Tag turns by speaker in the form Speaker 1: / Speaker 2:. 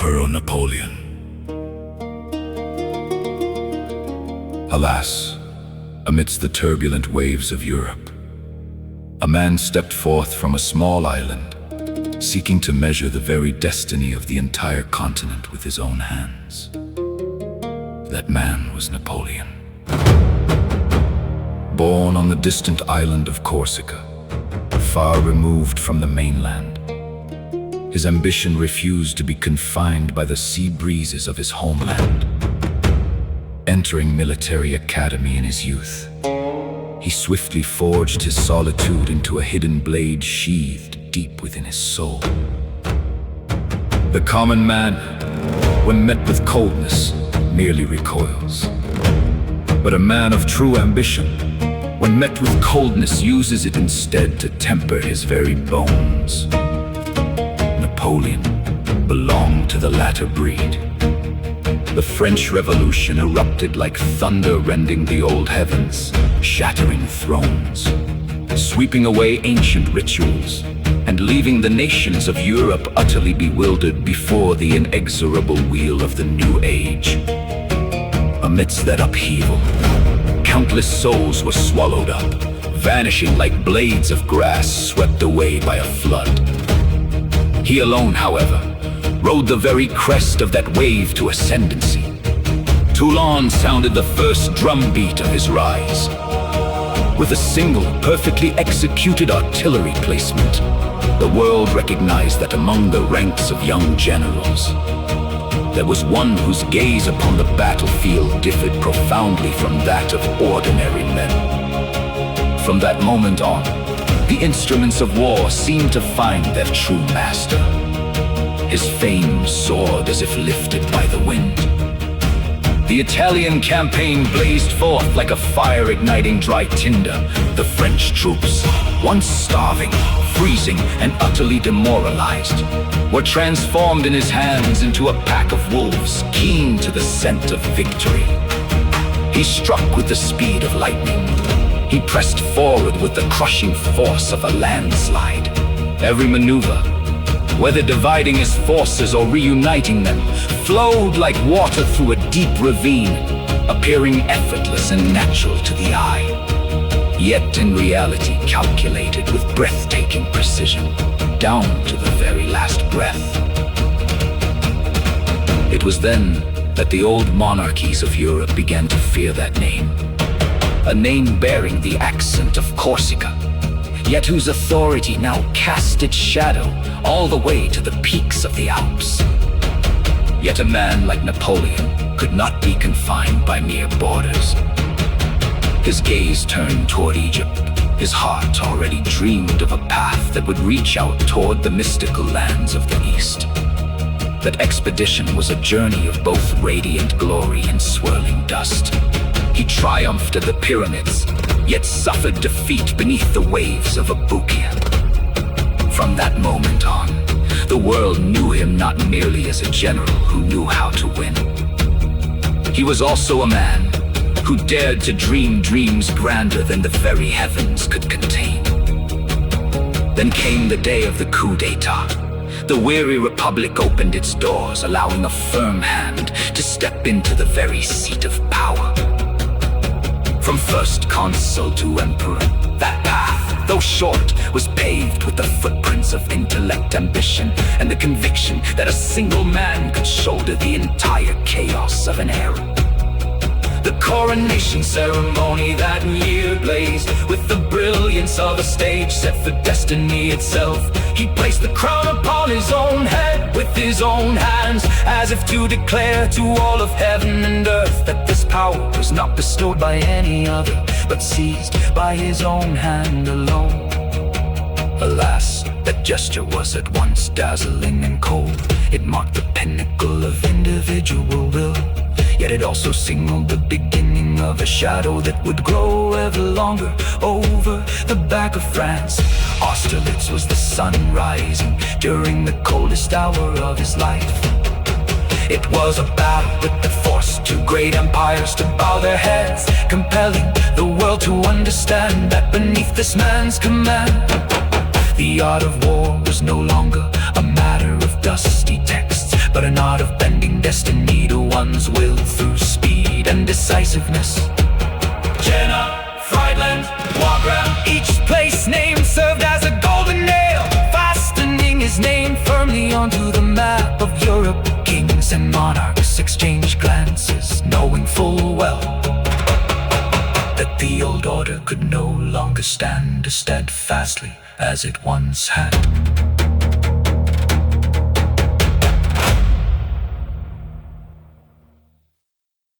Speaker 1: Emperor Napoleon. Alas, amidst the turbulent waves of Europe, a man stepped forth from a small island, seeking to measure the very destiny of the entire continent with his own hands. That man was Napoleon. Born on the distant island of Corsica, far removed from the mainland, his ambition refused to be confined by the sea breezes of his homeland. Entering military academy in his youth, he swiftly forged his solitude into a hidden blade sheathed deep within his soul. The common man, when met with coldness, merely recoils. But a man of true ambition, when met with coldness, uses it instead to temper his very bones. Napoleon belonged to the latter breed. The French Revolution erupted like thunder, rending the old heavens, shattering thrones, sweeping away ancient rituals, and leaving the nations of Europe utterly bewildered before the inexorable wheel of the new age. Amidst that upheaval, countless souls were swallowed up, vanishing like blades of grass swept away by a flood. He alone, however, rode the very crest of that wave to ascendancy. Toulon sounded the first drumbeat of his rise. With a single, perfectly executed artillery placement, the world recognized that among the ranks of young generals, there was one whose gaze upon the battlefield differed profoundly from that of ordinary men. From that moment on, the instruments of war seemed to find their true master. His fame soared as if lifted by the wind. The Italian campaign blazed forth like a fire igniting dry tinder. The French troops, once starving, freezing, and utterly demoralized, were transformed in his hands into a pack of wolves, keen to the scent of victory. He struck with the speed of lightning. He pressed forward with the crushing force of a landslide. Every maneuver, whether dividing his forces or reuniting them, flowed like water through a deep ravine, appearing effortless and natural to the eye, yet in reality calculated with breathtaking precision, down to the very last breath. It was then that the old monarchies of Europe began to fear that name, a name bearing the accent of Corsica, yet whose authority now cast its shadow all the way to the peaks of the Alps. Yet a man like Napoleon could not be confined by mere borders. His gaze turned toward Egypt. His heart already dreamed of a path that would reach out toward the mystical lands of the East. That expedition was a journey of both radiant glory and swirling dust. He triumphed at the pyramids, yet suffered defeat beneath the waves of Abukia. From that moment on, the world knew him not merely as a general who knew how to win. He was also a man who dared to dream dreams grander than the very heavens could contain. Then came the day of the coup d'etat. The weary republic opened its doors, allowing a firm hand to step into the very seat of power. From first consul to emperor, that path, though short, was paved with the footprints of intellect, ambition, and the conviction that a single man could shoulder the entire chaos of an era. The coronation ceremony that year blazed with the brilliance of a stage set for destiny itself. He placed the crown upon his own head with his own hands, as if to declare to all of heaven and earth that this power was not bestowed by any other, but seized by his own hand alone. Alas, that gesture was at once dazzling and cold. It marked the pinnacle of individual will, yet it also signaled the beginning of a shadow that would grow ever longer over the back of France. Austerlitz was the sun rising during the coldest hour of his life. It was a battle that forced two great empires to bow their heads, compelling the world to understand that beneath this man's command, the art of war was no longer a matter of dusty texts, but an art of bending destiny to one's will through speed and decisiveness. Jena, Friedland, Wagram, each place name served as a golden nail, fastening his name firmly onto the map of Europe. Kings and monarchs exchanged glances, knowing full well that the old order could no longer stand as steadfastly as it once had.